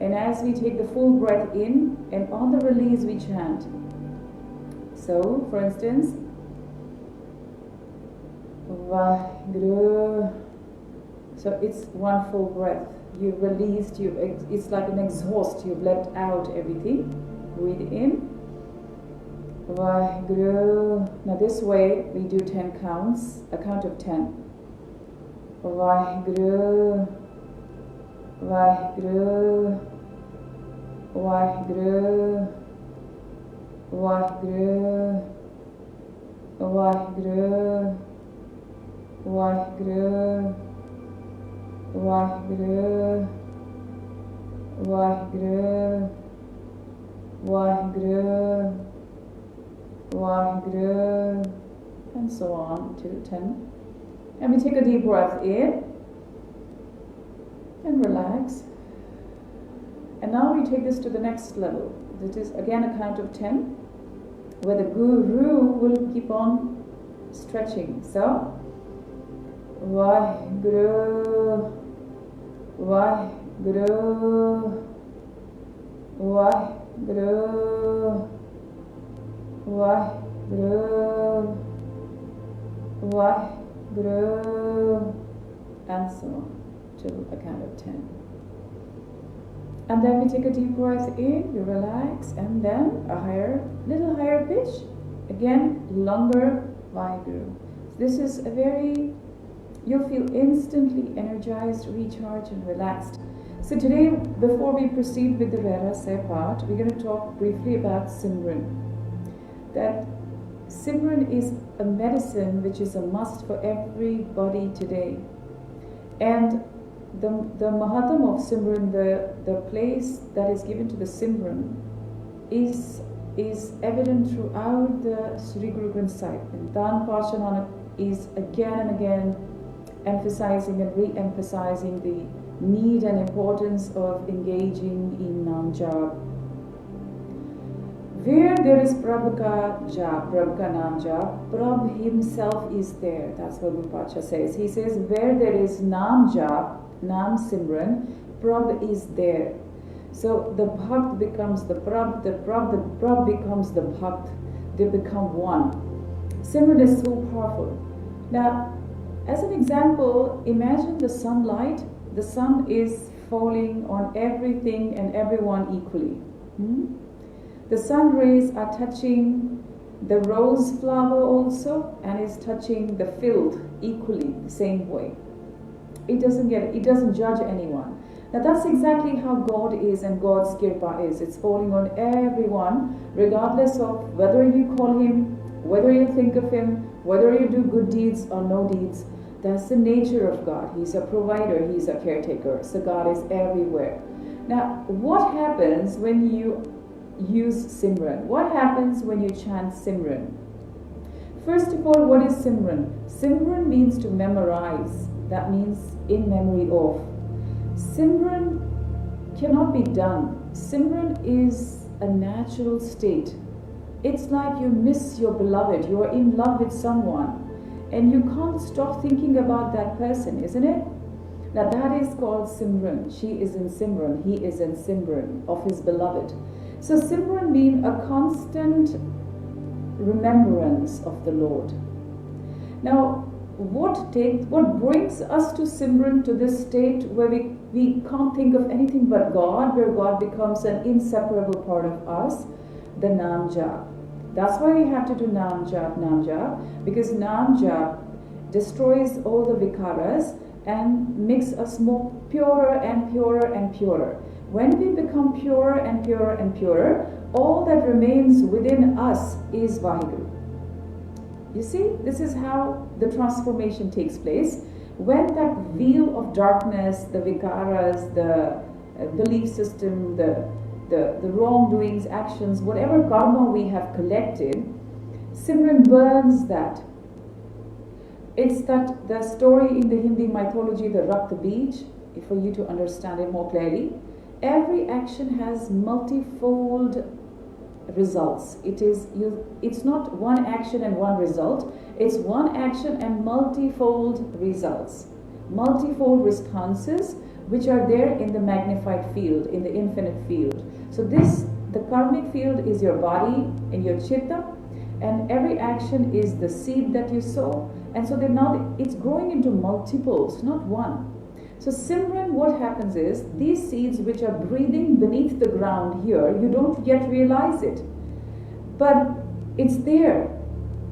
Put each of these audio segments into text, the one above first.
And as we take the full breath in, and on the release we chant. So, for instance, Vaheguru. So it's one full breath. You've released, it's like an exhaust, you've let out everything. Breathe in. Vaheguru. Now this way we do 10 counts, a count of 10. Vaheguru. Vaheguru. Vaheguru. Vaheguru. Vaheguru. Vaheguru. Vaheguru. Vaheguru. Vaheguru. Vaheguru. And so on to 10. And we take a deep breath in and relax. And now we take this to the next level. This is again a count of 10, where the Guru will keep on stretching. So, Vaheguru, Vaheguru, Vaheguru, Vaheguru, Vaheguru, and so on, till a count of 10. And then we take a deep breath in, you relax, and then a little higher pitch, again, longer Vaheguru. This is a very, you'll feel instantly energized, recharged, and relaxed. So today, before we proceed with the Rahasya part, we're going to talk briefly about Simran. That Simran is a medicine which is a must for everybody today. And the Mahatam of Simran, the place that is given to the Simran is evident throughout the Sri Guru Granth Sahib. And Dan Pacha Nanak is again and again emphasizing and re-emphasizing the need and importance of engaging in Nam Jap. Where there is Prabhu ka Jap, Prabhu ka Nam Jap, Prabhu himself is there. That's what Guru Pacha says. He says, where there is Nam Jap, Nam Simran, Prabhu is there. So the Bhakt becomes the Prabhu becomes the Bhakt. They become one. Simran is so powerful. Now, as an example, imagine the sunlight. The sun is falling on everything and everyone equally. The sun rays are touching the rose flower also, and is touching the field equally, the same way. It doesn't judge anyone. Now that's exactly how God is and God's kirpa is. It's falling on everyone, regardless of whether you call him, whether you think of him, whether you do good deeds or no deeds. That's the nature of God. He's a provider, he's a caretaker. So God is everywhere. Now, what happens when you use Simran? What happens when you chant Simran? First of all, what is Simran? Simran means to memorize. That means in memory of. Simran cannot be done. Simran is a natural state. It's like you miss your beloved. You are in love with someone and you can't stop thinking about that person, isn't it? Now that is called Simran. She is in Simran. He is in Simran of his beloved. So Simran means a constant remembrance of the Lord. Now, what brings us to Simran, to this state where we can't think of anything but God, where God becomes an inseparable part of us? The Nam Jap. That's why we have to do Nam Jap, because Nam Jap destroys all the vikaras and makes us more purer and purer and purer. When we become purer and purer and purer, all that remains within us is Vaheguru. You see, this is how the transformation takes place. When that veil of darkness, the vikaras, the belief system, the wrongdoings, actions, whatever karma we have collected, Simran burns that. It's that the story in the Hindi mythology, the Rakta Beej, for you to understand it more clearly. Every action has multifold results. It's not one action and one result. It's one action and multifold results. Multifold responses which are there in the magnified field, in the infinite field. So the karmic field is your body and your chitta, and every action is the seed that you sow. And so then now it's growing into multiples, not one. So Simran, what happens is, these seeds which are breathing beneath the ground here, you don't yet realize it, but it's there.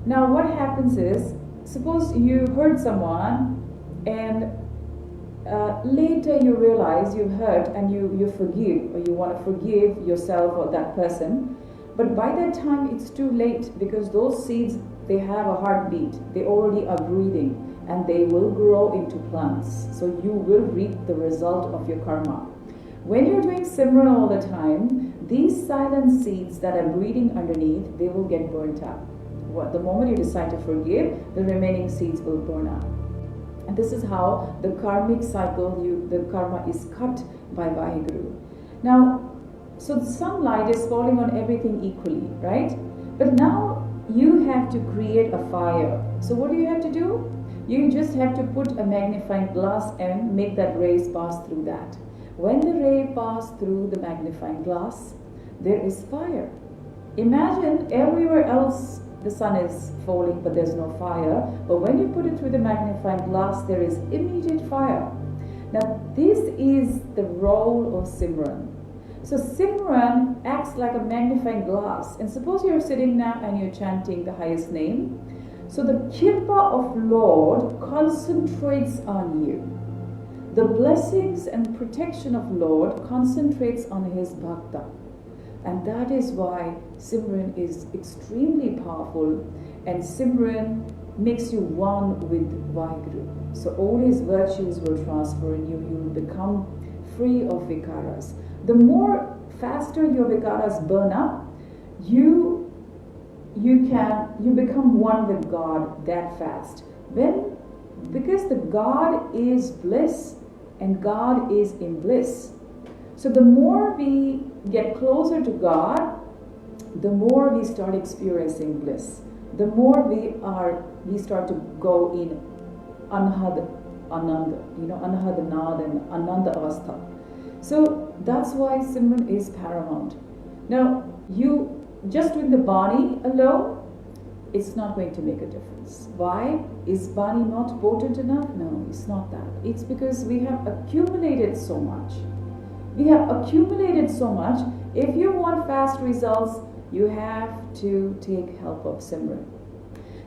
Now what happens is, suppose you hurt someone and later you realize you've hurt and you forgive, or you want to forgive yourself or that person, but by that time it's too late, because those seeds, they have a heartbeat, they already are breathing, and they will grow into plants. So you will reap the result of your karma. When you're doing Simran all the time, these silent seeds that are breathing underneath, they will get burnt up. The moment you decide to forgive, the remaining seeds will burn up. And this is how the karmic cycle, the karma is cut by Vaheguru. Now, so the sunlight is falling on everything equally, right? But now you have to create a fire. So what do you have to do? You just have to put a magnifying glass and make that rays pass through that. When the ray passes through the magnifying glass, there is fire. Imagine everywhere else the sun is falling, but there's no fire. But when you put it through the magnifying glass, there is immediate fire. Now, this is the role of Simran. So Simran acts like a magnifying glass. And suppose you're sitting now and you're chanting the highest name. So the Kirpa of Lord concentrates on you. The blessings and protection of Lord concentrates on his bhakta. And that is why Simran is extremely powerful, and Simran makes you one with Vaheguru. So all his virtues will transfer in you. You will become free of vikaras. The more faster your vikaras burn up, you become one with God that fast. Because the God is bliss and God is in bliss. So the more we get closer to God, the more we start experiencing bliss. The more we start to go in Anhad Ananda, Anhad Nad and Ananda Avastha. So that's why Simran is paramount. Now, you just doing the Bani alone, it's not going to make a difference. Why? Is Bani not potent enough? No, it's not that. It's because we have accumulated so much. We have accumulated so much. If you want fast results, you have to take help of Simran.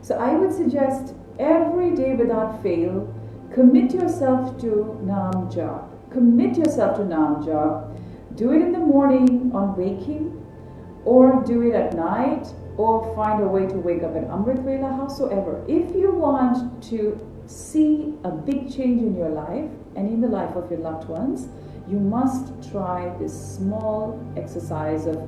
So I would suggest every day without fail, commit yourself to Nam Jap. Commit yourself to Nam Jap. Do it in the morning on waking, or do it at night, or find a way to wake up at Amrit Vela, howsoever. If you want to see a big change in your life and in the life of your loved ones, you must try this small exercise of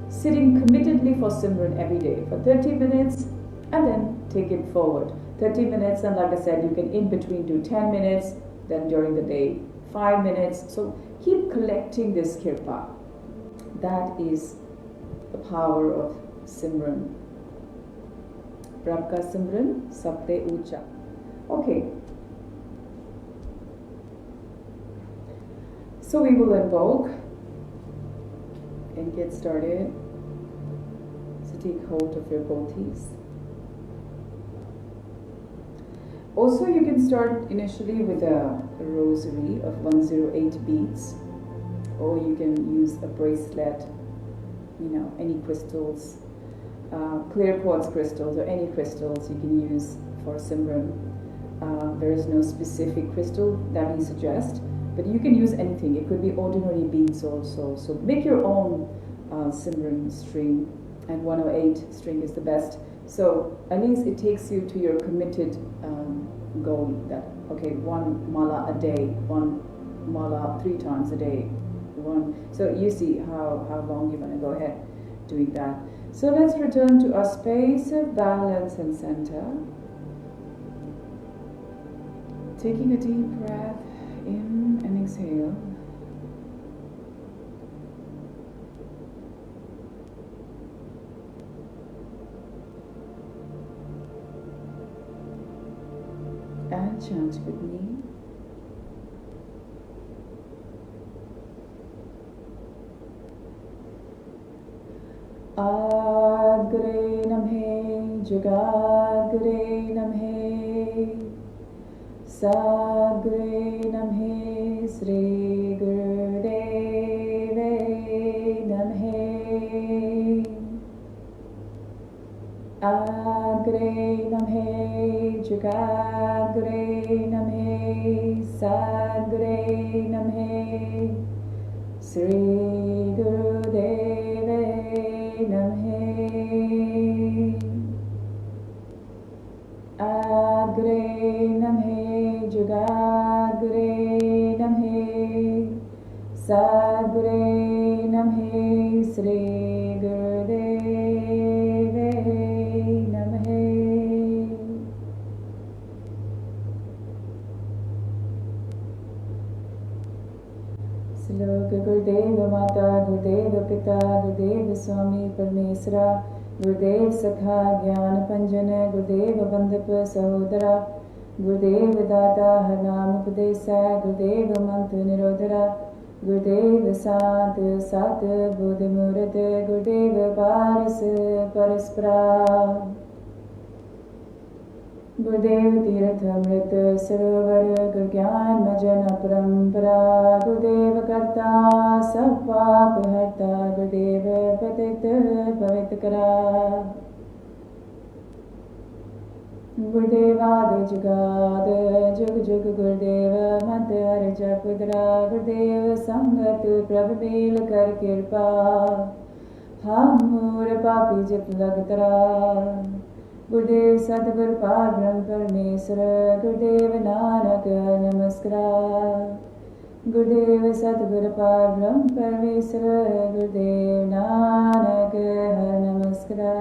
sitting committedly for Simran every day for 30 minutes and then take it forward. 30 minutes, and like I said, you can in between do 10 minutes, then during the day 5 minutes. So keep collecting this kirpa. That is the power of Simran. Prabka Simran, Sabte Ucha. Okay. So we will invoke and get started. So take hold of your goatees. Also, you can start initially with a rosary of 108 beads, or you can use a bracelet, any crystals, clear quartz crystals, or any crystals you can use for Simran. There is no specific crystal that we suggest, but you can use anything. It could be ordinary beads also. So make your own Simran string, and 108 string is the best. So at least it takes you to your committed goal that, okay, 1 mala a day, 1 mala 3 times a day. So you see how long you're going to go ahead doing that. So let's return to our space of balance and center. Taking a deep breath in and exhale. And chant with me. Adgure Namhe Jagadgure Namhe Sadgure Namhe Sri Gurudeve Namhe Adgure Namhe Jagadgure Namhe Sadgure Namhe Sri Gurudeve Namhe Adgure Namhe Jagadgure Namhe Sadgure Namhe Sri Gurudeve Namhe Sloka Gurudev Mata Gurudev Pita Gurudev Swami Parmeswara Gurudev Sakha Gyan Panjana Gurudev Bandhap Sahodara Gurudev Data Harnam Upadesa Gurudev Mantu Nirodhara Gurudev Sant Sat Buddha Murat Gurudev Paras Paraspara Gurudev Tirth Amrit Sarovar Gurgyan Majana Parampara Gurudev Karta Sab Paap Harta Gurudev Patit Pavit Kara Gurudev Adi Jugad Jug Jug Gurudev Mat Har Japudra Gurudev Sangat Prabhabil Kar Kirpa Hamur Papi Jip Lagtara Gurudev Sadgur Parbrahm Parmeswara Gurudev Nanak Namaskara Gurudev Sadgur Parbrahm Parmeswara Gurudev Nanak Har Namaskara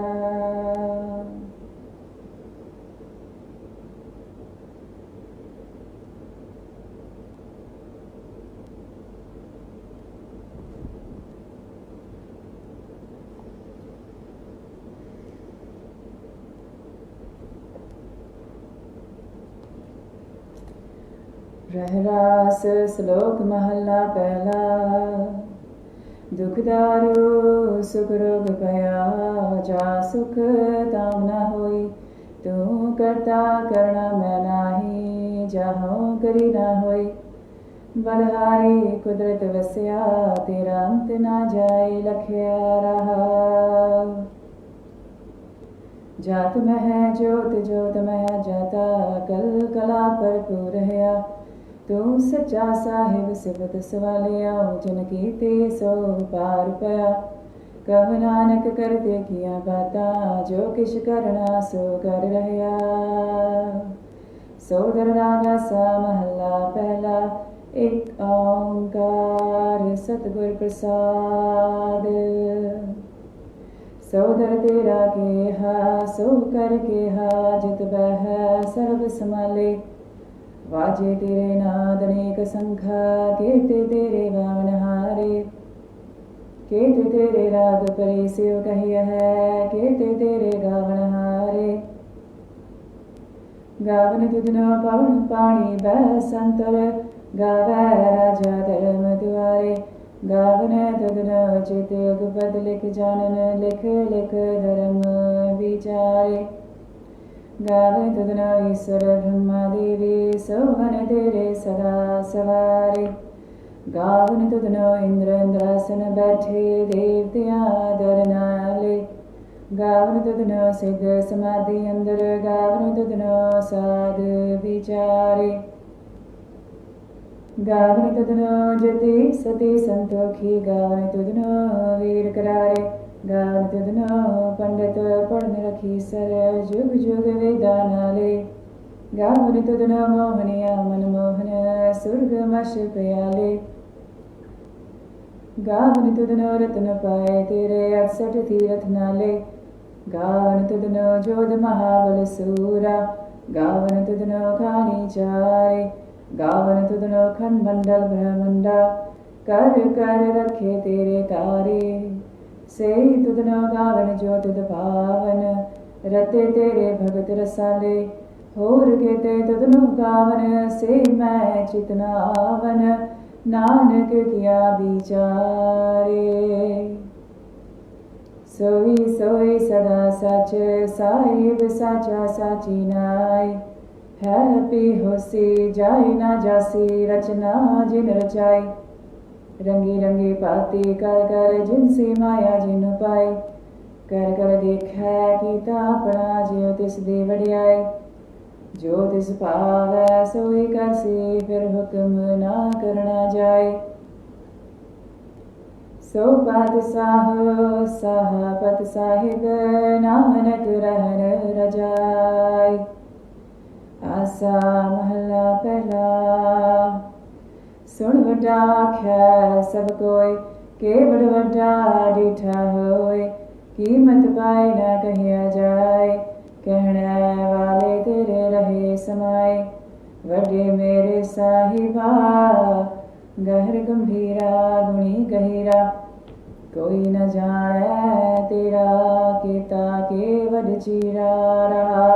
रहरास श्लोक महला पहला दुखदारु सुख रोग भया जा सुख ताम न होई तू करता करना मैं नाही जाहो करी न होई बलहारी कुदरत वस्या तेरा अंत ना जाए लखया रहा जात में है जोत जोत में है जाता कल कला भरपूर है तू सच्चा साहिब सिबत सवालिया जन कीते सो पार पया कह नानक करते किया बाता जो किश करना सो कर रहया सोदर रागा सा महला पहला एक ओंकार सतगुर प्रसाद सोदर तेरा के हा सो कर के हा जित बह सर्व समाले वाजे तेरे नाद अनेक संखा केते तेरे गावन हारे केते तेरे राग परे सिव कहिय है केते तेरे गावन हारे गावन तुदनो पवन पानी बसंतर गावै राजा धर्म दुआरे गावन तुदनो चित गुपद लिख जानन लिख लिख धर्म विचारे गावे तुदनो ईश्वर ब्रह्मा देवी सोहन तेरे सदा सवारे गावन तुदनो इंद्र इंद्रासन बैठे देवतियां दर नाले गावन तुदनो सिद्ध समाधि अंदर गावन तुदनो साध विचारे गावन तुदनो जति सती संतोखी गावन तुदनो वीर करारे गावन तुदनो पंडित पढ़न रखी सर जुग जुग वेदा नाले गावन तुदनो मोहनिया मनमोहन सुर्ग मश प्याले गावन तुदनो रत्न पाए तेरे 68 तीरथ नाले गावन तुदनो जोध महाबल सूरा गावन तुदनो खानी चारे गावन तुदनो खंड मंडल ब्रह्मंडा कर कर रखे तेरे कारे से तुदनो गावन जो तुद पावन रते तेरे भगत रसाले होर केते तुदनो गावन से मैं चितना आवन नानक किया विचारे सोई सोई सदा सच साहिब साचा साची नाई। है पी होसी जाई ना जासी रचना जिन रचाई। रंगी रंगी पाती कर कर जिनसी माया जिन पाई। कर कर देखै कीता अपना जियो तिस दी वडियाई। जो तिस भावै सोई करसी फिर हुक्म ना करना जाए। सो बादशाह साहपत साहिब नानक रहन रजाई। आसा महला पहला। सुन वड्डा आख्या सब कोई केवड़ वड्डा डिठा होए। कीमत पाई ना कहिया जाए कहने वाले तेरे रहे समाए। वड्डे मेरे साहिबा गहर गंभीरा गुणी गहीरा। कोई न जाने तेरा केता के वड चीरा रहा।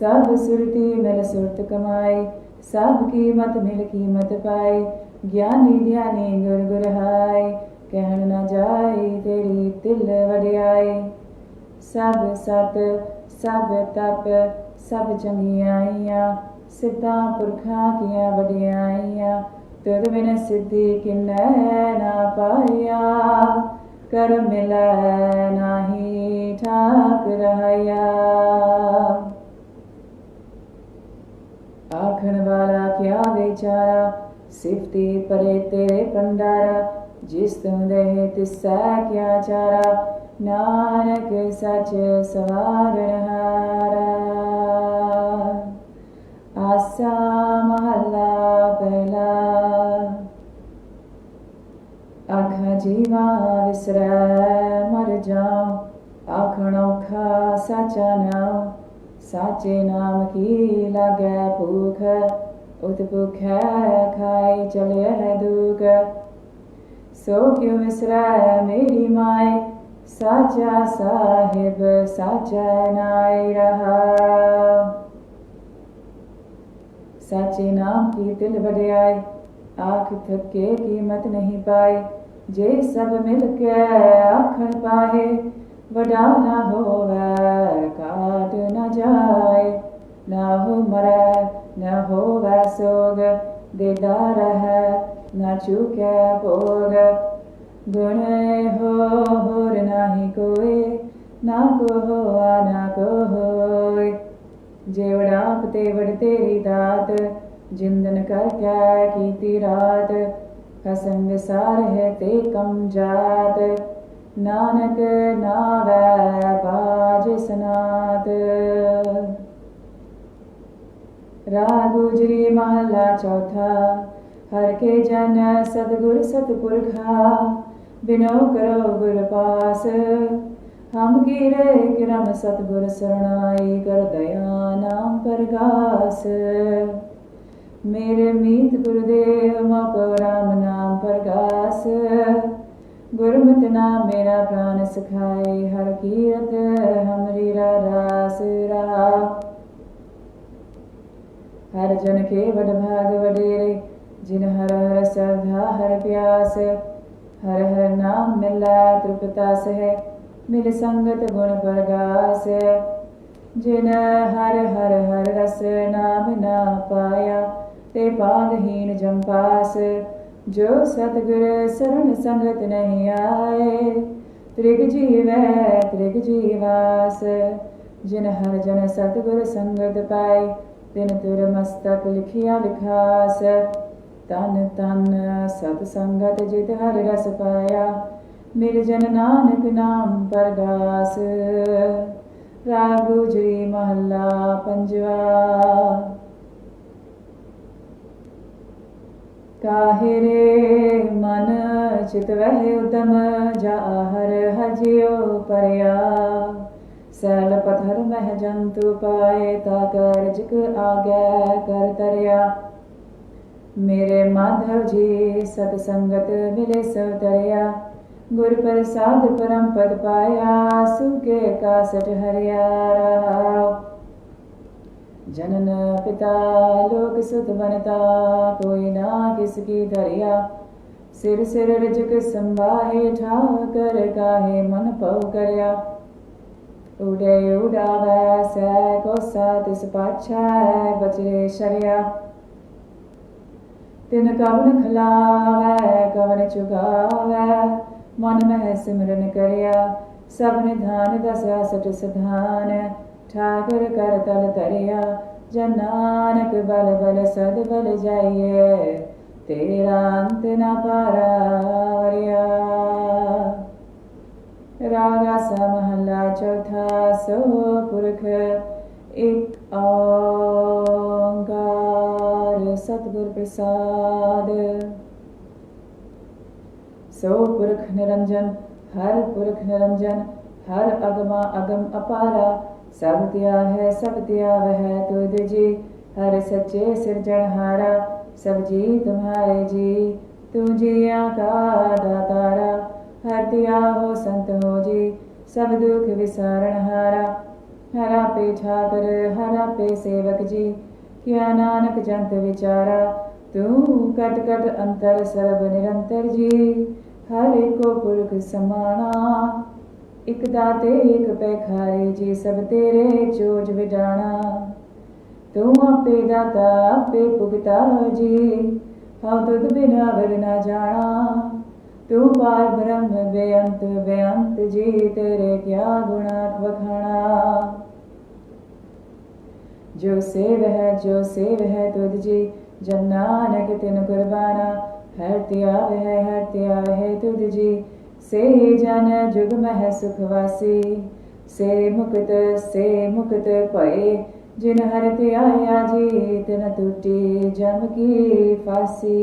सब सुरती मिल सुरत कमाई सब कीमत मिल कीमत पाई। ज्ञानी ध्यानी गुर गुर हाय कहन न जाई तेरी तिल वडियाई। सब सत सब तप सब चंगियाइयां सिद्धां पुरखां कियां वडियाइयां। तुद बिन सिद्धि किन्नै ना पाया कर मिलै नाही ठाक रहाया। आखन वाला क्या बेचारा सिफती परे तेरे भंडारा। जिस तू दे तिसै क्या चारा नानक सच सवारण हारा। आसा महला पहला। आखा जीवा विसरै मर जाऊं आखन औखा साचा नाम। साचे नाम की लागै भूख उत भूखै खाई चले दुख। सो क्यों विसरै मेरी माए साचा साहिब साचा नाई रहा। साचे नाम की तिल वडियाई आख थके कीमत नहीं पाई। जे सब मिल के आखन पाहे वडा ना होवै काट न जाए। ना हो मरै न होवै सोग देदा रहै न चूकै भोग। गुण हो होर नाही कोई ना को होआ ना को होए। जे वडाप ते वड तेरी दात जिंदन करकै कीती रात। खसम विसार है ते कम जात नानक नावै बाज सनात। राग गुजरी महला चौथा। हर के जन सतगुर सतपुरखा बिनो करो गुर पास। हम गिरे गिरम सतगुर शरणाई कर दया नाम परगास। मेरे मीत गुरुदेव मोको राम नाम परगास। गुरमत नाम मेरा प्राण सखाए हर कीरत हमरी रास रहा। हर जन के वड भाग वडेरे जिन हर हर श्रद्धा हर प्यास। हर हर नाम मिला तृपतास है मिल संगत गुण परगास। जिन हर हर हर रस नाम ना पाया ते पागहीन जमपास। जो सतगुर शरण संगत नहीं आए त्रिग जीवै त्रिग जीवास। जिन हर जन सतगुर संगत पाए तिन तुर मस्तक लिखिया लिखास। तन तन सत संगत जित हर रस पाया मिल जन नानक नाम परगास। राग गुजरी महला पंजवा। काहे रे मन चित वह उदम जा हर हजियो परया। सैल पत्थर मह जंतु पाए ता करजक आगे कर तरया। मेरे माधव जी सतसंगत मिले सब तरया। गुर प्रसाद परम पद पाया सुके कासठ हरिया रहा। जनन पिता लोक सुत बनता कोई ना किसकी धरिया। सिर सिर रजक संभाहे ठाकर काहे मन पव करया उड़े उड़ावै सै कोसा तिस पाछै बचरे शरिया तिन कवन खिलावै कवन चुगावै मन मह सिमरन करया सब निधान दस सट सधान ठाकर कर तल तरया जन नानक बल बल सद बल जाइए तेरा अंत न पारावरिया। रागा सा महला चौथा सो पुरख एक ओंकार सतगुर प्रसाद। सो पुरख निरंजन हर पुरख निरंजन हर अगमा अगम अपारा सब त्या है सब त्या वह तुद जी हर सच्चे सिरजनहारा सब जी तुम्हारे जी तू जिया का दातारा हर दिया हो संत हो जी सब दुख विसारण हारा हरा पे ठाकर हरा पे सेवक जी क्या नानक जंत विचारा तू कट कट अंतर सर्व निरंतर जी हर एको पुरख समाना एक दाते एक पैखारे जी सब तेरे चोज विडाना तू आपे दाता आपे पुगता जी हाँ तुद बिना वर ना जाना तू पार ब्रह्म बेअंत जी तेरे क्या गुणा वखाना जो सेव है तुद जी जन नानक तिन कुर्बाना हर त्या वह तुद जी से जन जुग मह सुखवासी से मुक्त पए जिन हर त्याया जी तिन टूटी जम की फांसी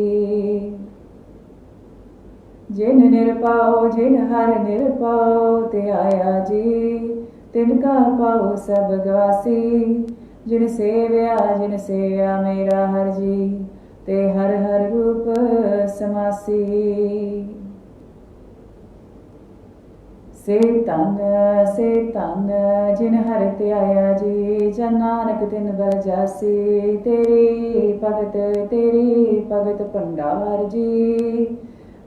जिन हर निरपाओ त्याया जी तिनका पाओ सब गवासी जिन सेव्या मेरा हर जी ते हर हर रूप समासी से तन जिन हर त्याया जी जन नानक तिन बल जासी तेरी भगत भंडार जी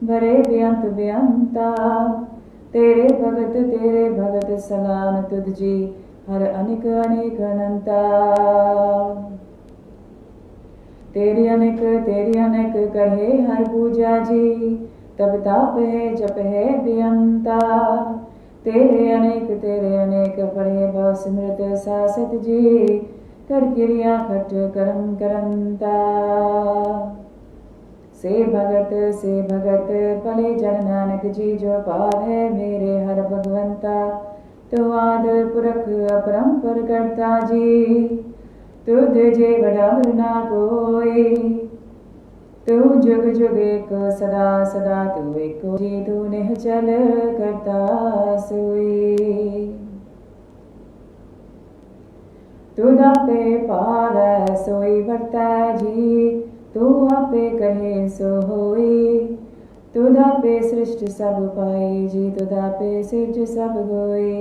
भरे बेअंता तेरे भगत सलाम तुद जी हर अनेक अनंता तेरी अनेक कहे हर पूजा जी तब ताप है जप है बेअंता तेरे अनेक पढ़े भव स्मृत सासत जी कर क्रिया खट करम करंता से भगत पले जन नानक जी जो पार है मेरे हर भगवंता तो आद पुरख अपरंपर करता जी तुद जे बराबर ना कोई तू जुग जुग एक सदा तू एको जी तू निहचल करता सोई तू आपे पावै सोई वर्तै जी तू आपे कहे सो होई तू आपे सृष्टि सब पाई जी तू आपे सिरज सब गोई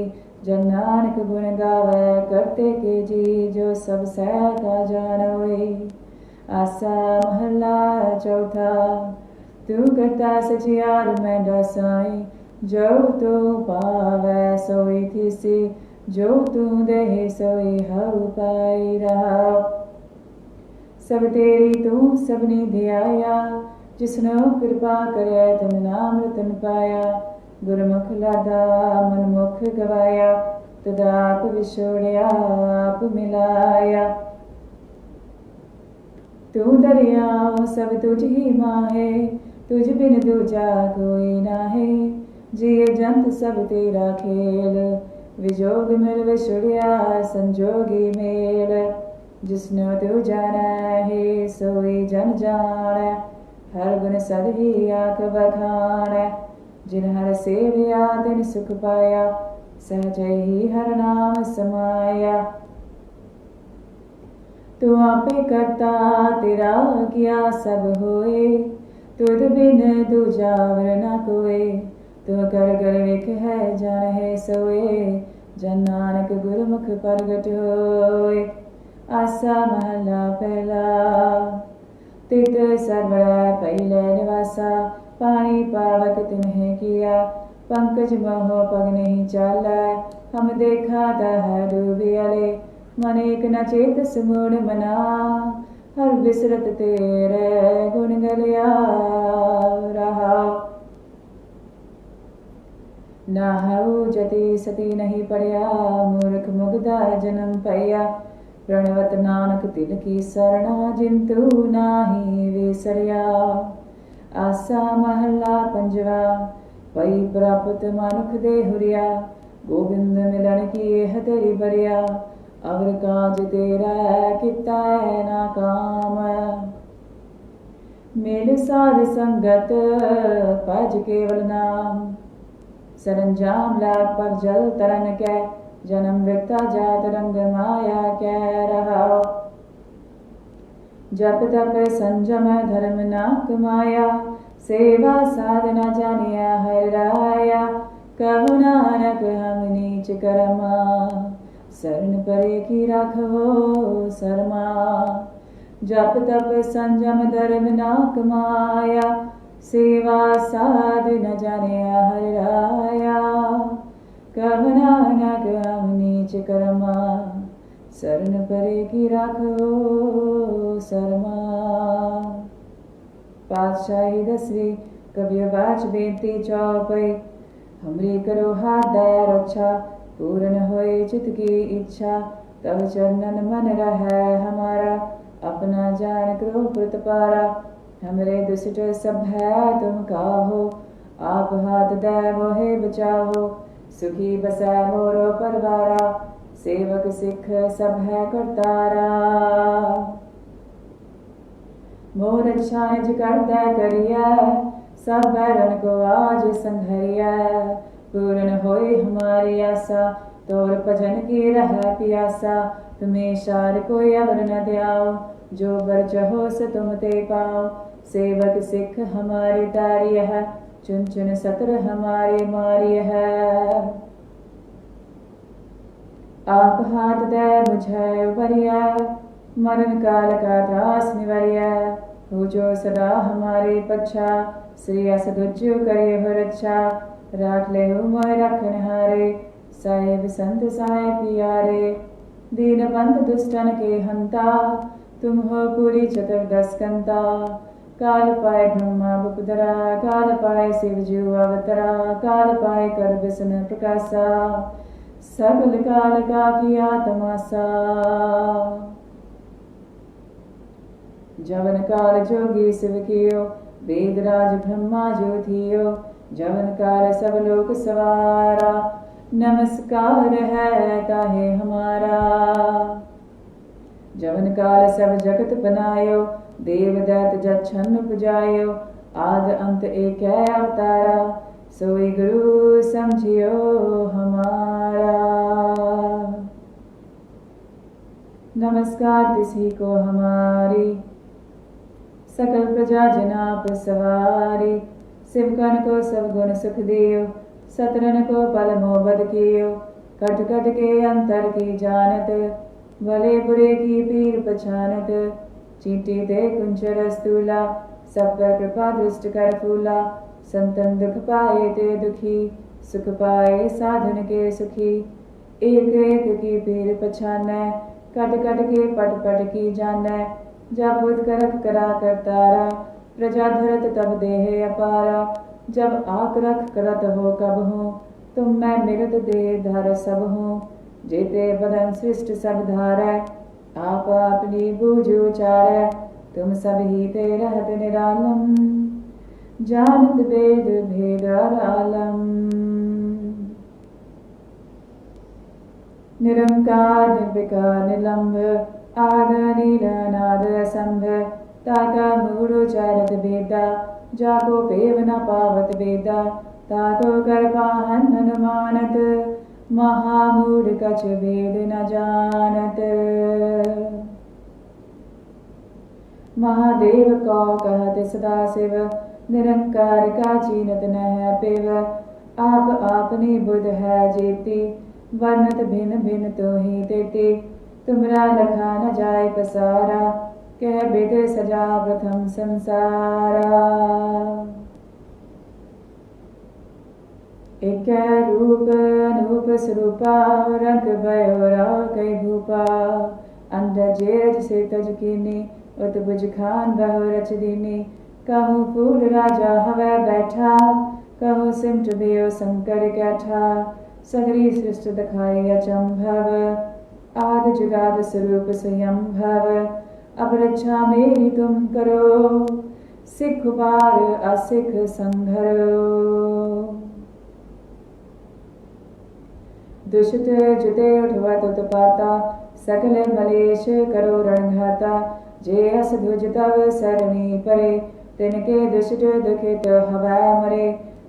जन नानक गुण गावै करते के जी जो सब सह का जान होई। आसा महला चौथा तू करता सचियार मैं दसाई जो तू पावै सोई थीसी जो तू देहे सोई हऊ पाई रहा सब तेरी तू सबनी ध्याया जिसनो कृपा करे तन नाम रतन पाया गुरमुख लादा मनमुख गवाया तदाप विछोड़िया आप मिलाया तू दरियाओ सब तुझ ही माहे तुझ बिन दूजा कोई नाहे जिये जंत सब तेरा खेल विजोग मिल विछुड़िया संजोगी मेल जिसनो तू जाना है सोई जन जान हर गुण सद ही आख बखान जिन हर सेविया तिन सुख पाया सहज ही हर नाम समाया तू आपे करता तेरा किया सब होए तुद बिन दूजा वर न कोए तू कर कर विख है जान है सोए जन नानक गुरमुख प्रगट होए। आसा महला पहला तित सर्वड़ा पहले निवासा पानी पावक तिन्हें किया, पंकज मोह पग नहीं चाला, हम देखा दह डूबियले, मन एक न चेत समूढ़ मना, हर बिसरत तेरे गुण गलिया रहा। नाहु जति सती नहीं पड़िया, मूर्ख मुग्धा जन्म पया, प्रणवत नानक तिल की सरना, जिंतु नाही विसरिया। आसा महला पंजवा, पई प्राप्त मानुख दे हुरिया, गोविंद मिलन की यह तेरी बरिया, अवर काज तेरा किता है ना काम। मेल साध संगत पज केवल नाम, सरंजाम लाग पर जल तरन कै, जन्म मृता जात रंग माया कै रहा। जप तप संजम धर्म ना कमाया, सेवा साधना जानिया हर राया, कहु नानक हम नीच करमा, शरण परे की राखो शर्मा। जप तप संजम धर्म ना कमाया, सेवा साधना जानिया हर राया, कहु नानक हम नीच करमा, शरण परे की राखो शर्मा। पातशाही 10वीं कवियो बाच बेनती चौपई, हमरी करो हाथ दया रक्षा, पूर्ण होए चित की इच्छा, तब चरणन मन रहे हमारा, अपना जान करो प्रतपारा। हमरे दुष्ट सब है तुम काहो, आप हाथ दे मोहे बचाहो, सुखी बसै मोरो परवारा, सेवक सिख सब है करतारा। मोर अच्छा निज कर दे करिया, सब बैरन को आज संघरिया, पूर्ण होई हमारी आशा, तोर भजन की रह पियासा, तुम्हें शार कोई अवर न द्याओ, जो बर चहो से तुम ते पाओ। सेवक सिख हमारी तारी है, चुन चुन सत्र हमारी मारी है, आप हाथ दे मुझे उबरिया, मरण काल का त्रास निवरिया, हो जो सदा हमारी पक्षा, श्रेय सदुज्जो करे हो रक्षा, राख ले हो मोह रखन हारे, साहेब संत साहेब पियारे, दीन बंध दुष्टन के हंता, तुम हो पूरी चतुर्दशकंता। काल पाए ब्रह्मा बुपधरा, काल पाए शिव जीव अवतरा, काल पाए कर विष्णु प्रकाशा, सकल काल का किया तमाशा। जवन काल जोगी शिव कियो, वेदराज ब्रह्मा जो थियो, जवन काल सब लोक सवारा, नमस्कार है ताहे हमारा। जवन काल सब जगत बनायो, देव दैत जच्छन पुजायो, आद अंत एक है अवतारा, सोई गुरु समझियो हमारा। नमस्कार तिसी को हमारी, सकल प्रजा जनाप सवारी, शिवकन को सब गुण सुख दियो, सतरन को पल मोहबत कियो, कट कट के अंतर की जानत, भले बुरे की पीर पछानत, चींटी ते कुंचर स्तूला, सब पर कृपा दृष्ट कर फूला, संतन दुख पाए ते दुखी, सुख पाए साधन के सुखी, एक एक की पीर पछानै, कट कट के पट पट की जानै, जब बुध करक करा करतारा, प्रजा धरत तब देह अपारा, जब आक रख करत हो कब हो, तुम मैं मिलत दे धर सब हो, जेते बदन सृष्ट सब धारै, आप अपनी बूझ उचारै, तुम सब ही ते रहत निरालम, जानत वेद भेद आलम। निरंकार निर्विकार निलंब, आद नील नाद असंभ, ताका मूढ़ोचारत वेदा, जाको पेव न पावत वेदा, ताको कर पाहन अनुमानत, महामूढ़ कछ वेद न जानत। महादेव को कहत सदा शिव, निरंकार का चीनत न है पिव, आप आपनी बुध है जेती, वर्णत भिन्न भिन्न तो ही तेती, तुमरा लखा न जाय पसारा, कह बेद सजा प्रथम संसारा। एक रूप अनूप स्वरूपा रंग भयो राकई भूपा अंडा जेज से तज कीनी उत बुझ खान बहु रच दीनी कहूँ फूल राजा हवै बैठा कहूँ सिमट बियो शंकर कैठा सगरी सृष्टि दिखाई अचंभव आदि जुगाद स्वरूप स्वयंभव अब रक्षा मेरी तुम करो सिख बार असिख संघरो दुष्ट जुते उठवत उत्पाता सकल मलेश करो रणघाता जे अस ध्वज तव सरणी परे तिनके दुष्ट दुखित हवै मरे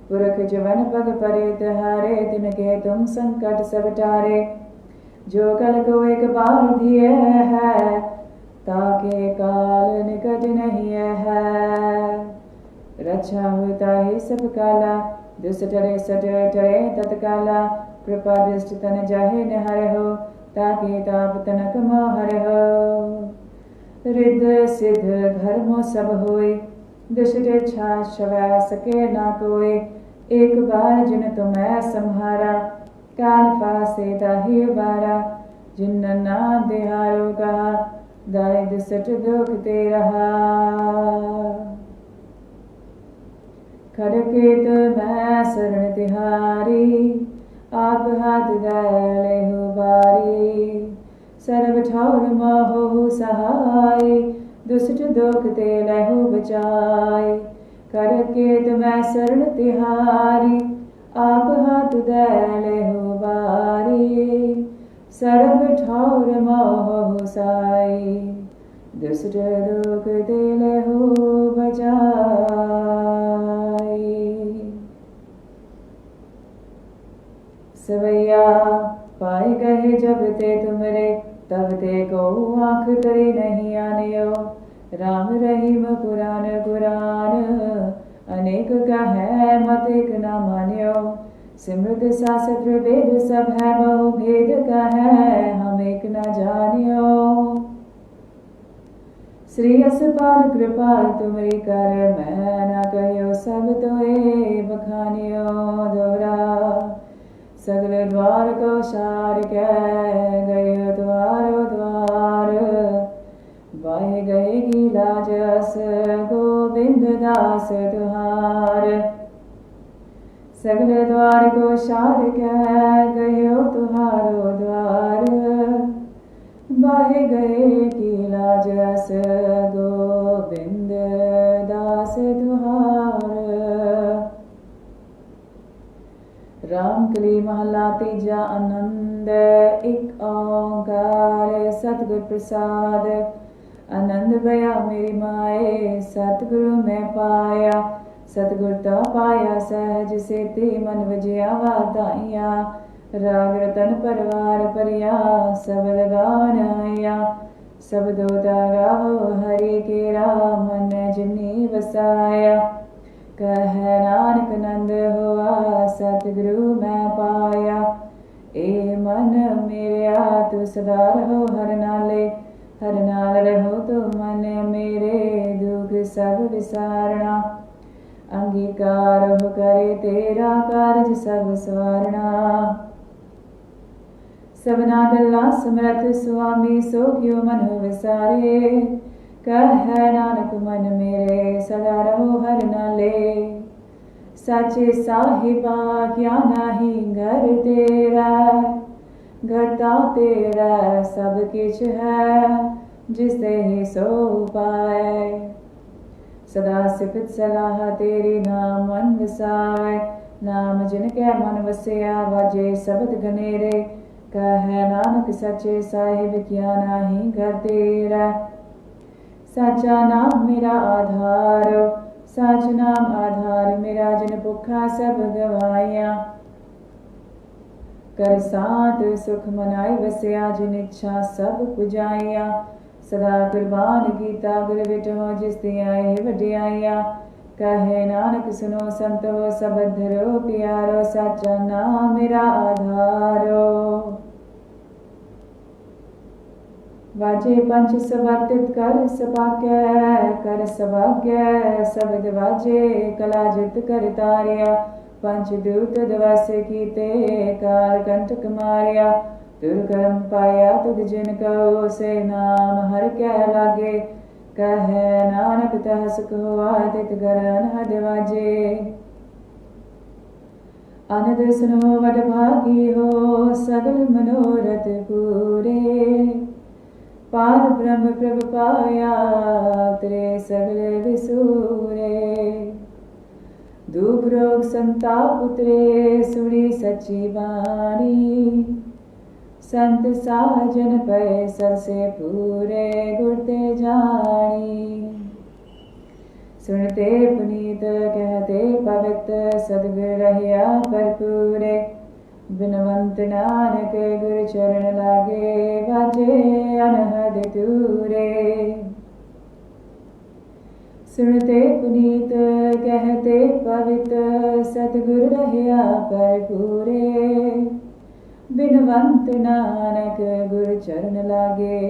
पुरख जवन पग परे तिहारे तिनके तुम संकट सब टारे जो कल को एक बार दिए है ताके काल निकट नहीं है रक्षा होता है सब काला दुष्ट टरे सट टरे तत्काला कृपा दृष्टि तन जाहे निहर हो ताके ताप तनक मोहर हो रिद्ध सिद्ध धर्मो सब होए दुष्ट इच्छा शवै सके ना कोई एक बार जिन तुम्हें संहारा काल फासे दाही बारा जिन नाम देहारो कहा दाय दुष्ट दुख ते रहा खड़केत मैं शरण तिहारी आप हाथ दयाले हो बारी सर्व ठौर मोह सहाय दुष्ट दुख ते लहु बचाए खड़केत मैं शरण तिहारी आप हाथ दयाले हो बारी सर्व ठौर मोह सहाय दुष्ट दुख ते लहु बचाए सवैया पाए गए जब ते तुमरे तब ते को आँख तरे नहीं आनियो राम रहीम पुराण कुरान अनेक का है मत एक न मानियो सिमृत शास्त्र वेद सब है बहु भेद का है हम एक न जानियो श्री असपाल कृपा तुम्हारी कर मैं न कहो सब तोए बखानियो दोहरा सगल द्वार को सार कह गए द्वारो द्वार बाहे गए की लाज अस गोविंद दास तुहार सगल द्वार को सार कह गए तुहारो द्वार बाहे गए की लाज अस गोविंद दास तुहार रामकली महला तीजा आनंद एक ओंकार सतगुर प्रसाद आनंद भया मेरी माए सतगुरु मैं पाया सतगुर ता पाया सहज से ते मन वजिया वादाइया राग रतन परवार परिया सबद गान आया सबदो गाहो हरि के राम मन जिनी वसाया कह नानक नंद हुआ सतगुरु मैं पाया ए मन मेरे तू सदा रहो हर नाल रहो तो मन मेरे दुख सब विसारना अंगीकार हो करे तेरा कारज सब सवारना सबना गल्ला समरथ स्वामी सो क्यों मन हो विसारे कह नानक मन मेरे सदा रहो हर नाले साचे साहिबा क्या नाही घर तेरा घरता तेरा सब किछ है जिसे ही सो पाए सदा सिफत सलाह तेरी नाम मन वसाए नाम जिनके मन वसिया वाजे शब्द घनेरे कह नानक सच्चे साहिब क्या नाही घर तेरा साचा नाम मेरा आधार साच नाम आधार मेरा जिन भुखा सब गवाया कर साथ सुख मनाई वसिया जिन इच्छा सब पुजाइया सदा कुर्बान गीता गुर बिटहो जिस आए वड्याइया कहे नानक सुनो संत हो सब धरो प्यारो साचा नाम मेरा आधारो वाजे पंच सवर्तित कर सभाग्य कर सभाग्य शब्द वाजे कला जित कर तारिया पंचदूत दिवस कीते काल कंटक मारिया दुर्गम पाया तुद जिन कहो से नाम हर कह लागे कहे नानक तह सुख हुआ तित गरन हद वाजे अनद सुनो वड भागी हो सगल मनोरथ पूरे पार ब्रह्म प्रभ पाया उतरे सगल विसूरे दुख रोग संताप उतरे सुनी सच्ची बाणी संत साजन पे सर से पूरे गुरते जानी सुनते पुनीत कहते पवित्र सदगुर रहिया भरपूरे बिनवंत नानक गुरु चरण लागे बाजे अनहद दूरे सुनते पुनीत कहते पवित्र सतगुरु रहिया भरपूरे बिनवंत नानक गुरु चरण लागे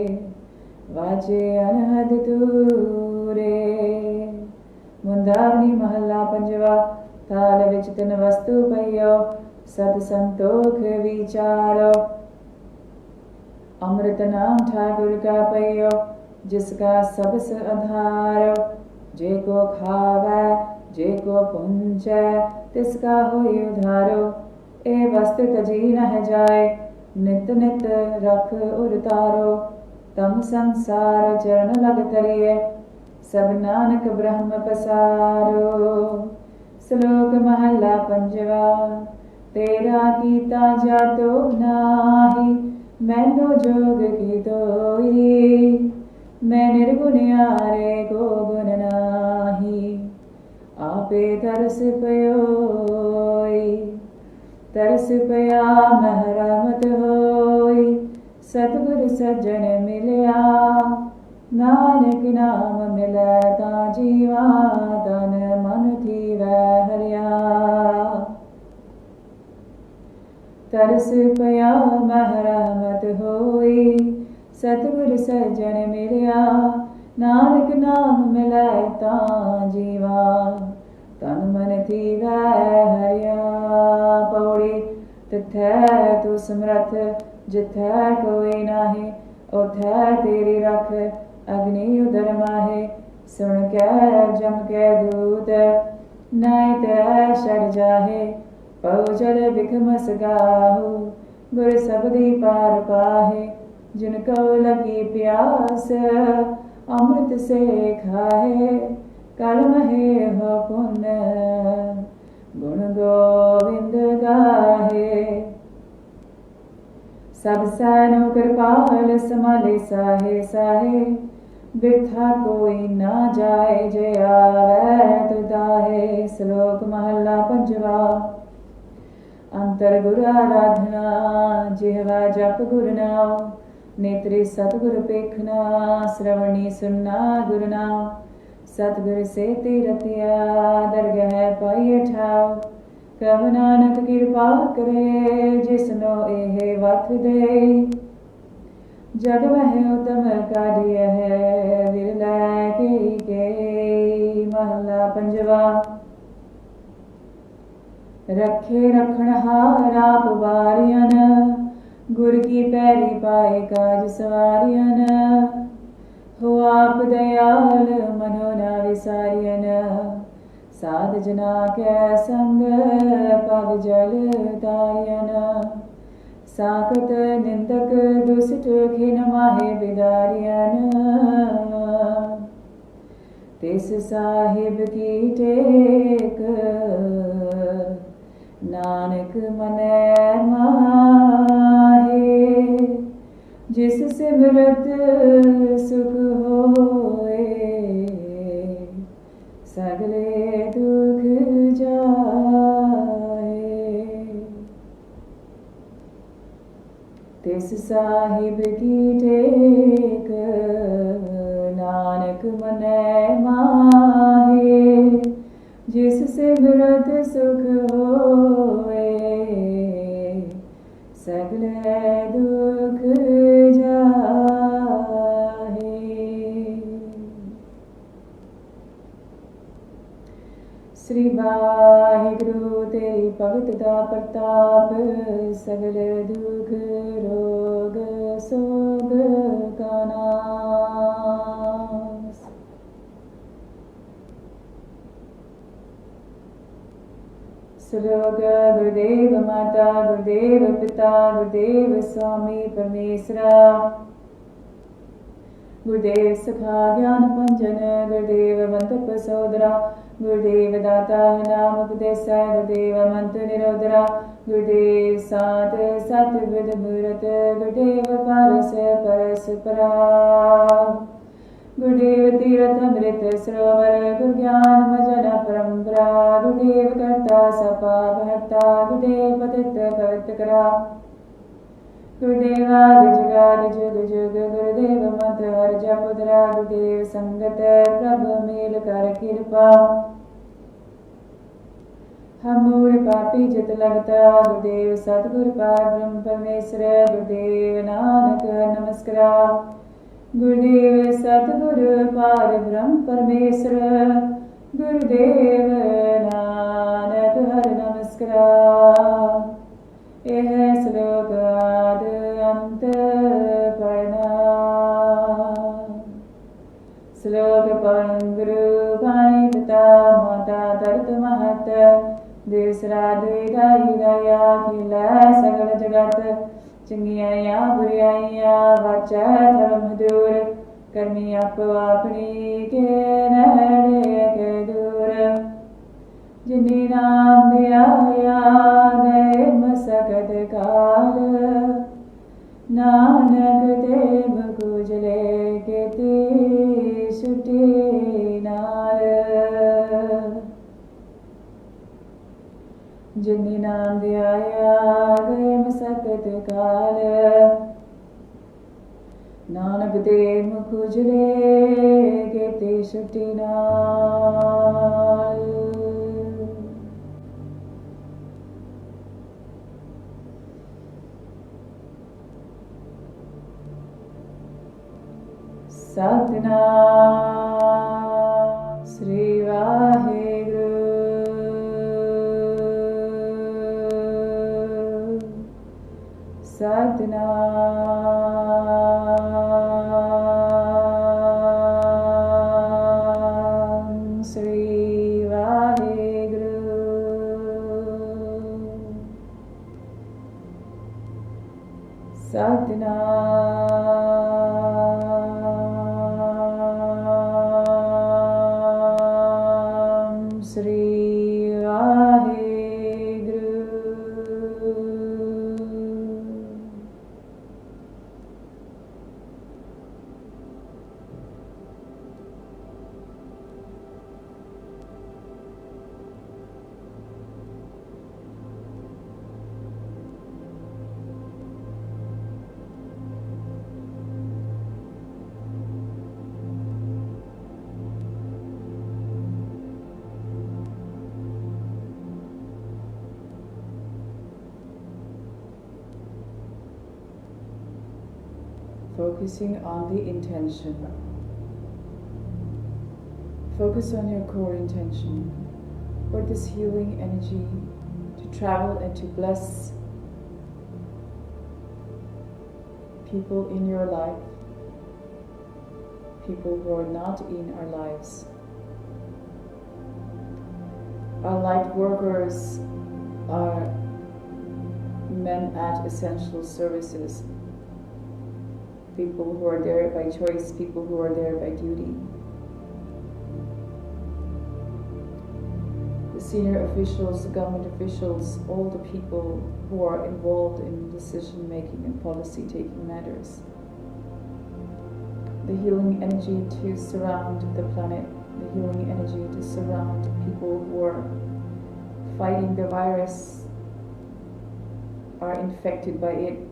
वाजे अनहद दूरे मुंदावनी महला पंजवा थाल विच तिन वस्तु पइयो सत संतोख विचारो अमृत नाम ठाकुर का पइयो जिसका सबस आधारो जे को खावै जे को पुंजै तिसका होई उधारो ए वस्तु तजी न जाए नित नित रख उतारो तम संसार चरण लग तरिए सब नानक ब्रह्म पसारो श्लोक महला पंजवा तेरा कीता जातो नाही मैनो जोग की दोई मैं निर्गुणियारे को गुण नाही आपे तरस पयोई तरस पया महरमत होई सतगुर सज्जन मिलया नानक नाम मिलै ता जीवा तन मन थी वह हरिया तरस पया महरमत होई सतगुर सज्जन मिलया नानक नाम मिलै तां जीवा तन मन थी वह हरिया पौड़ी तिथै तू समरथ जिथै कोई नाहे उथै तेरी रख अग्नि उदर माहे सुन कै जम कै दूत नाय तै छड़ जाहे पौ जल बिखमस गाहु गुर सबदी पार पाहे जिनको लगी प्यास अमृत से खाए कल महे हो पुण्य गुण गोविंद गाहे सब सैनो कृपाल संभाले साहे साहे बिरथा कोई ना जाए जय आवे तुदाहे श्लोक महला पंजवा अंतर गुर आराधना जिहवा जप गुरु नाम नेत्रे सतगुर पेखना श्रवणी सुनना गुरु नाम सतगुर से तीरथिया दरगह पाइए ठाव कह नानक कृपा करे जिसनो एहे वथ दे जग वह उत्तम कार्य है विरलै के महला पंजवा रखे रखणहार आप वारियन गुर की पैरी पाए काज सवारियन हो आप दयाल मनो न विसारियन साध जना कै संग पग जल तारियन साकत निंदक दुष्ट खिन माहे बिदारियन तिस साहिब की टेक नानक मनै माहे जिस सिमरत सुख होए सगले दुख जाए तिस साहिब की टेक नानक मनै माहे जिस सिमरत सुख होए सगले दुख जाहे। श्री वाहिगुरु तेरी भगत दा प्रताप सगल दुख रोग सोग का नाश। श्लोक गुरुदेव माता गुरुदेव पिता गुरुदेव स्वामी परमेश्वरा गुरुदेव सखा ज्ञान पंजन गुरुदेव मंत्र प्रसोदरा गुरुदेव दाता नाम उपदेशा गुरुदेव मंत्र निरोधरा गुरुदेव सात सत विद मूरत गुरुदेव पारस परस परा गुरुदेव तीर्थ अमृत सरोवर गुरु ज्ञान भजन परंपरा गुरुदेव कर्ता सपाप हरता गुरुदेव पतित पवित्र करा गुरुदेवादि जुगादि जुग जुग गुरुदेव मंत्र हर जपुदरा गुरुदेव संगत प्रभु मेल कर कृपा हम मूल पापी जित लगता गुरुदेव सतगुरु पार ब्रह्म परमेश्वर गुरुदेव नानक नमस्कारा गुरुदेव सतगुरु पार ब्रह्म परमेश्वर गुरुदेव नानक हर नमस्कारा। यह श्लोक आद अंत पढ़ना। श्लोक पढ़ गुरु भाई पिता माता धरत महत दूसरा दुईदाई दया खिला सगल जगत चंगिया बुराइया वाचा धर्म दूर करनी आपो अपनी के नड़े के दूर जिन्नी नाम दिया गए मसकत काल नानक देव गुजले के ती छुटी नाल जिन्नी नाम दिया गए मसकत काल नानक देव गुजले के ती छुटी नाल। Satnam Shri Waheguru Satnam Shri Waheguru Satnam Shri Waheguru. Focusing on the intention. Focus on your core intention for this healing energy to travel and to bless people in your life, people who are not in our lives. Our light workers are men at essential services. People who are there by choice, people who are there by duty. The senior officials, the government officials, all the people who are involved in decision making and policy taking matters. The healing energy to surround the planet, the healing energy to surround people who are fighting the virus, are infected by it,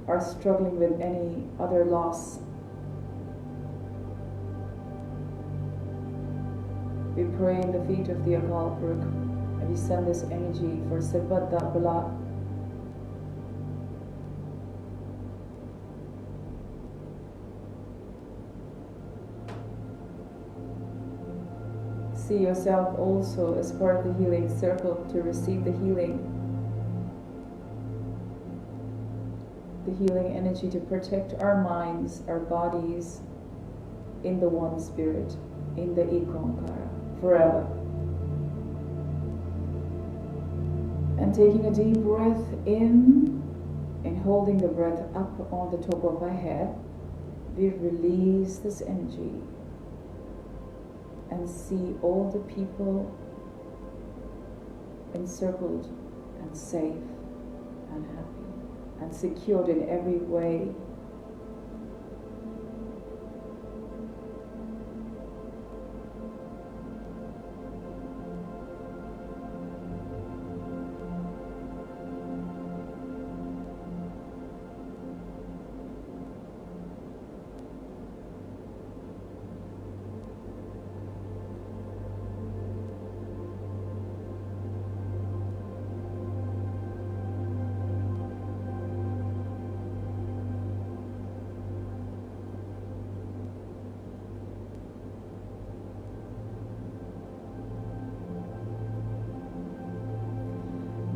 are struggling with any other loss. We pray in the feet of the Akal Purukh and we send this energy for Sirbat Bala. see yourself also as part of the healing circle to receive the healing energy to protect our minds, our bodies in the one spirit, in the Ikonkara, forever. And taking a deep breath in and holding the breath up on the top of our head, we release this energy and see all the people encircled and safe and happy and secured in every way.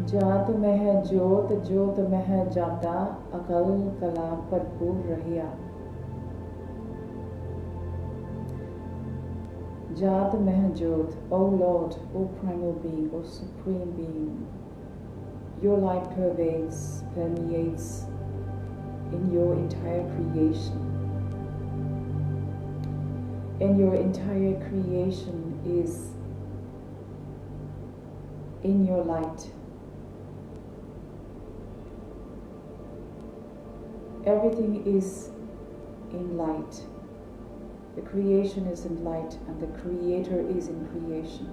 जात में है जोत, जोत में है जाता, अकल कला भरपूर रहिया। जात में है जोत, O Lord, O Primal Being, O Supreme Being, your light permeates in your entire creation. And your entire creation is in your light. Everything is in light. The creation is in light and the Creator is in creation.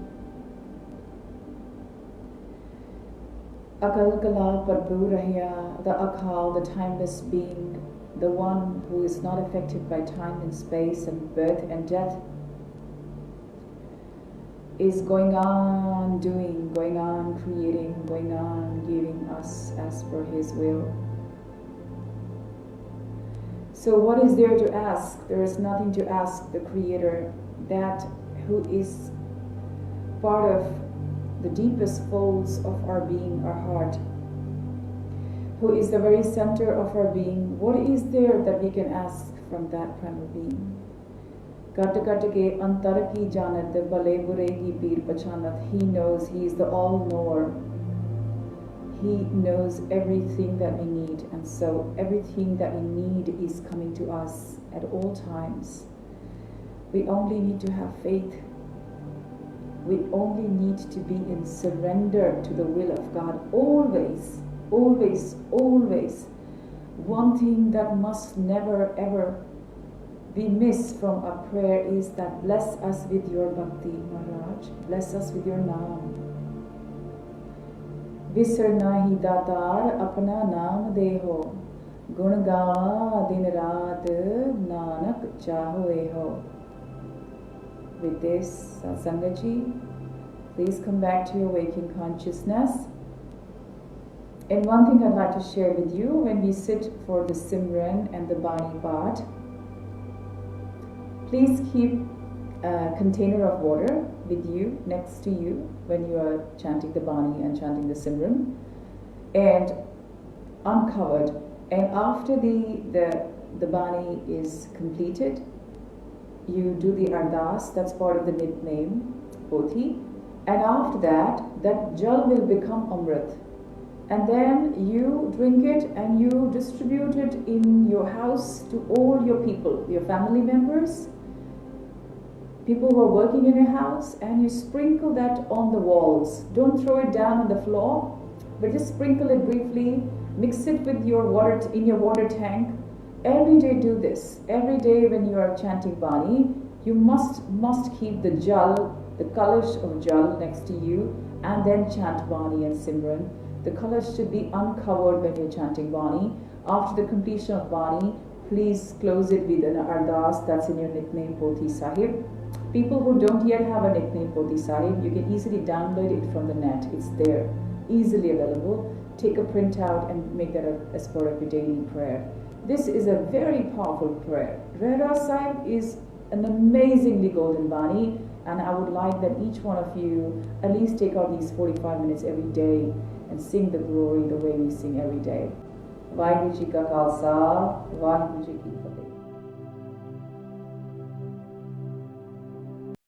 Akal Kala Parbu Rahya, the Akal, the timeless being, the one who is not affected by time and space and birth and death, is going on doing, going on creating, going on giving us as per His will. So what is there to ask? There is nothing to ask the Creator, that who is part of the deepest folds of our being, our heart, who is the very center of our being. What is there that we can ask from that primal being? Gat gat ke antar ki janat bale bure ki peer pachanat. He knows, He is the all-knower. He knows everything that we need, and so everything that we need is coming to us at all times. We only need to have faith. We only need to be in surrender to the will of God. Always, always, always. One thing that must never ever be missed from our prayer is that bless us with your bhakti, Maharaj. Bless us with your naam. Visar nahi datar apna naam deho, gun gawa din raat nanak chaho eho. With this, Satsangaji, please come back to your waking consciousness. And one thing I'd like to share with you, when we sit for the Simran and the Bani Path, please keep a container of water with you, next to you, when you are chanting the Bani and chanting the Simran, and uncovered. And after the Bani is completed, you do the Ardas, that's part of the nickname, Poti, and after that, that jal will become Amrit. And then you drink it and you distribute it in your house to all your people, your family members, people who are working in your house, and you sprinkle that on the walls. Don't throw it down on the floor, but just sprinkle it briefly, mix it with your water in your water tank. Every day do this. Every day when you are chanting Bani, you must keep the jal, the kalash of jal next to you, and then chant Bani and Simran. The kalash should be uncovered when you're chanting Bani. After the completion of Bani, please close it with an Ardas, that's in your nickname Poti Sahib. People who don't yet have a nickname Poti Sahib, you can easily download it from the net. It's there, easily available. Take a printout and make that as part of your daily prayer. This is a very powerful prayer. Rehra Sahib is an amazingly golden Bani. And I would like that each one of you at least take out these 45 minutes every day and sing the glory the way we sing every day. Vaheguru Ji Ka Khalsa, Vaheguru Ji Ki Fateh.